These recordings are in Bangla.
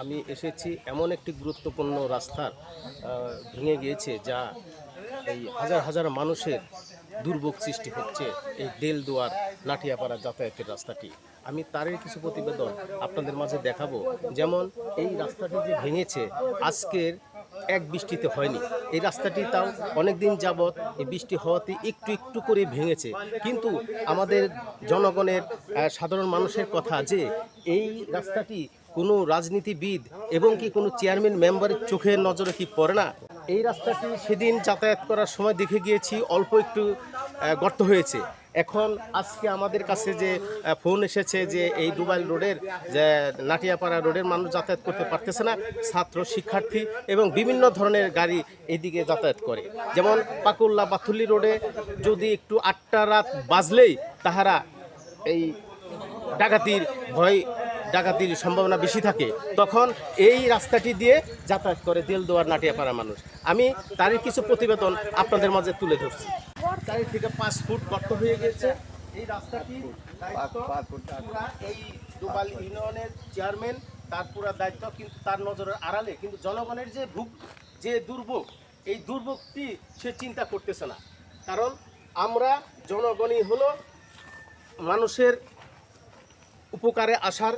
আমি এসেছি এমন একটি গুরুত্বপূর্ণ রাস্তার ভেঙে গিয়েছে, যা এই হাজার হাজার মানুষের দুর্ভোগ সৃষ্টি হচ্ছে। এই দেলদুয়ার নাটিয়াপাড়া যাতায়াতের রাস্তাটি, আমি তারই কিছু প্রতিবেদন আপনাদের মাঝে দেখাবো। যেমন এই রাস্তাটি যে ভেঙেছে আজকের এক বৃষ্টিতে হয়নি। এই রাস্তাটি তাও অনেক দিন যাবৎ এই বৃষ্টি হওয়াতে একটু একটু করে ভেঙেছে, কিন্তু আমাদের জনগণের সাধারণ মানুষের কথা যে এই রাস্তাটি কোনো রাজনীতিবিদ এবং কি কোনো চেয়ারম্যান মেম্বারের চোখের নজরে কি পড়ে না। এই রাস্তাটি সেদিন যাতায়াত করার সময় দেখে গিয়েছি অল্প একটু গর্ত হয়েছে। এখন আজকে আমাদের কাছে যে ফোন এসেছে যে এই ডুবাইল রোডের যে নাটিয়াপাড়া রোডের মানুষ যাতায়াত করতে পারতেছে না, ছাত্র শিক্ষার্থী এবং বিভিন্ন ধরনের গাড়ি এইদিকে যাতায়াত করে। যেমন পাকুল্লা বাথুল্লি রোডে যদি একটু 8টা রাত বাজলেই তাহারা এই ডাকাতির সম্ভাবনা বেশি থাকে, তখন এই রাস্তাটি দিয়ে যাতায়াত করে দেলদুয়ার নাটিয়াপাড়া মানুষ। আমি তারই কিছু প্রতিবেদন আপনাদের মাঝে তুলে ধরছি। 4 থেকে 5 ফুট গর্ত হয়ে গেছে। এই রাস্তাটি এই ডুবাইল ইউনিয়নের চেয়ারম্যান, তার পুরো দায়িত্ব, কিন্তু তার নজরের আড়ালে কিন্তু জনগণের যে দুর্ভোগ, এই দুর্ভোগটি সে চিন্তা করতেছে না। কারণ আমরা জনগণই হলো মানুষের উপকারে আসার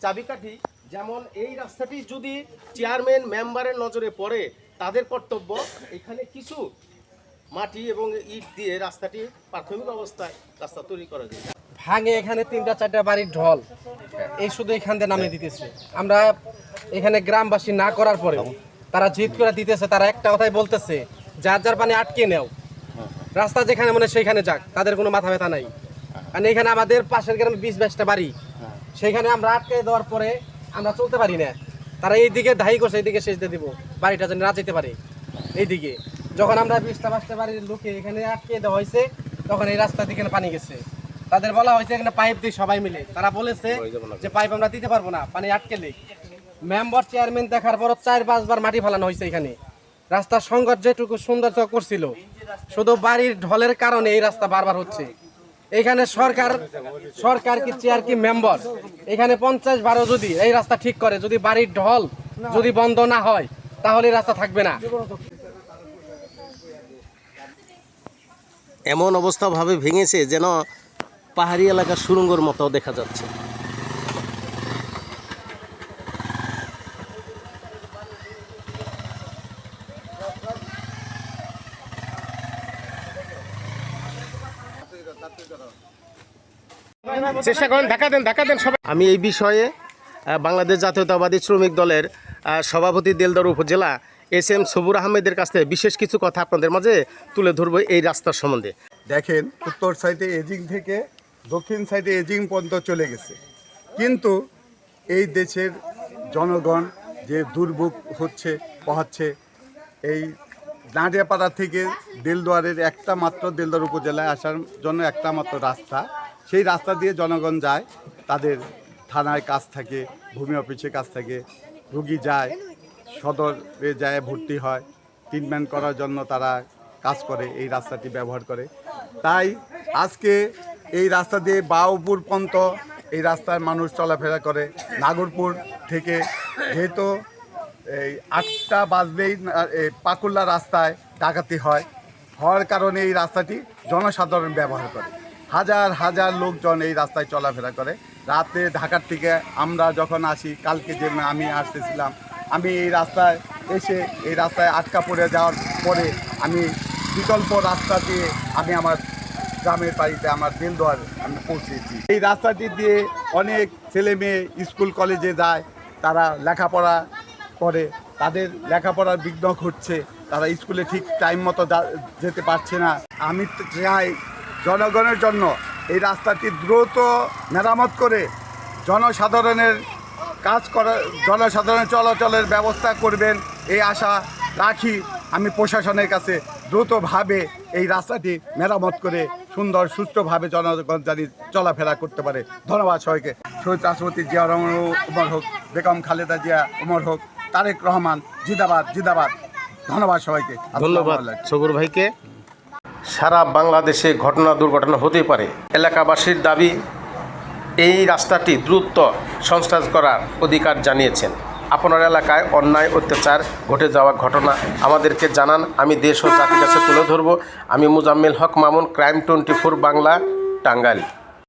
চাবিকাঠি। যেমন এই রাস্তাটি যদি চেয়ারম্যান মেম্বারের নজরে পড়ে, তাদের কর্তব্য এখানে কিছু মাটি এবং ইট দিয়ে রাস্তাটি প্রাথমিক অবস্থায় রাস্তা তৈরি করা যায়। ভাঙে এখানে 3-4টা বাড়ির ঢল এই শুধু এখান দিয়ে নামিয়ে দিতেছে। আমরা এখানে গ্রামবাসী না করার পরে তারা জিদ করে দিতেছে। তারা একটা কথাই বলতেছে, যার যার পানি আটকে নেও, রাস্তা যেখানে মনে সেইখানে যাক, তাদের কোনো মাথা ব্যথা নাই। কারণ এখানে আমাদের পাশের গ্রামে 20-22টা বাড়ি, সেইখানে আমরা আটকে দেওয়ার পরে আমরা চলতে পারি না। তারা এইদিকে দায়ী করছে, এইদিকে শেষ দিয়ে দিব, বাড়িটা যেন না যেতে পারে এইদিকে। যখন আমরা 20-22টা বাড়ির লোকে এখানে আটকে দেওয়া হয়েছে, তখন এই রাস্তা দিকে পানি গেছে। তাদের বলা হয়েছে এখানে পাইপ দিয়ে সবাই মিলে, তারা বলেছে যে পাইপ আমরা দিতে পারবো না, পানি আটকেলে। মেম্বার চেয়ারম্যান দেখার পর 4-5 বার মাটি ফেলানো হয়েছে এখানে। রাস্তার সৌন্দর্য যেটুকু সৌন্দর্য করছিল, শুধু বাড়ির ঢলের কারণে এই রাস্তা বারবার হচ্ছে। এখানে সরকার কি চেয়ার কি মেম্বার এখানে 50-12 যদি এই রাস্তা ঠিক করে, যদি বাড়ির ঢল যদি বন্ধ না হয়, তাহলে এই রাস্তা থাকবে না। এমন অবস্থাভাবে ভেঙেছে যেন পাহাড়ি এলাকার সুড়ঙ্গর মতো দেখা যাচ্ছে। চেষ্টা করেন, ধাক্কা দেন সবাই। আমি এই বিষয়ে বাংলাদেশ জাতীয়তাবাদী শ্রমিক দলের সভাপতি দেলদুয়ার উপজেলা SM সবুর আহমেদের কাছ থেকে বিশেষ কিছু কথা আপনাদের মাঝে তুলে ধরবো এই রাস্তার সম্বন্ধে। দেখেন, উত্তর সাইডে এজিং থেকে দক্ষিণ সাইডে এজিং পর্যন্ত চলে গেছে, কিন্তু এই দেশের জনগণ যে দুর্ভোগ পোহাচ্ছে, এই নাটিয়াপাড়া থেকে দেলদুয়ারের একটা মাত্র দেলদুয়ার উপজেলায় আসার জন্য একটা মাত্র রাস্তা, সেই রাস্তা দিয়ে জনগণ যায়। তাদের থানায় কাজ থাকে, ভূমি অফিসে কাজ থাকে, রুগী যায়, সদরে যায় ভর্তি হয়, ট্রিটমেন্ট করার জন্য তারা কাজ করে, এই রাস্তাটি ব্যবহার করে। তাই আজকে এই রাস্তা দিয়ে বাউপুর পর্যন্ত এই রাস্তায় মানুষ চলাফেরা করে। নাগরপুর থেকে যেহেতু এই 8টা বাজলেই পাকুল্লা রাস্তায় ডাকাতি হওয়ার কারণে এই রাস্তাটি জনসাধারণ ব্যবহার করে। হাজার হাজার লোকজন এই রাস্তায় চলাফেরা করে। রাতে ঢাকার থেকে আমরা যখন আসি, কালকে যে আমি আসতেছিলাম, আমি এই রাস্তায় এসে এই রাস্তায় আটকা পড়ে যাওয়ার পরে আমি বিকল্প রাস্তা দিয়ে আমি আমার গ্রামের বাড়িতে, আমার দেলদুয়ার আমি পৌঁছেছি। এই রাস্তাটি দিয়ে অনেক ছেলে মেয়ে স্কুল কলেজে যায়, তারা লেখাপড়া করে, তাদের লেখাপড়ার বিঘ্ন ঘটছে, তারা স্কুলে ঠিক টাইম মতো যেতে পারছে না। আমি চাই জনগণের জন্য এই রাস্তাটি দ্রুত মেরামত করে জনসাধারণের জনসাধারণের চলাচলের ব্যবস্থা করবেন, এই আশা রাখি। আমি প্রশাসনের কাছে দ্রুতভাবে এই রাস্তাটি মেরামত করে সুন্দর সুষ্ঠুভাবে জনগণ জানি চলাফেরা করতে পারে। ধন্যবাদ সবাইকে। শহীদ রাষ্ট্রপতি জিয়া রহমান উমর হোক, বেগম খালেদা জিয়া উমর হোক, তারেক রহমান জিন্দাবাদ জিন্দাবাদ। ধন্যবাদ সবাইকে। ধন্যবাদ সবুর ভাইকে। সারা বাংলাদেশে দুর্ঘটনা হতে পারে, এলাকাবাসীর দাবি এই রাস্তাটি দ্রুত সংস্কার করার অধিকার জানিয়েছেন। আপনার এলাকায় অন্যায় অত্যাচার ঘটে যাওয়া ঘটনা আমাদেরকে জানান। আমি দেশ ও জাতির কাছে তুলে ধরব। আমি মুজাম্মেল হক মামুন, ক্রাইম 24 বাংলা, টাঙ্গাইল।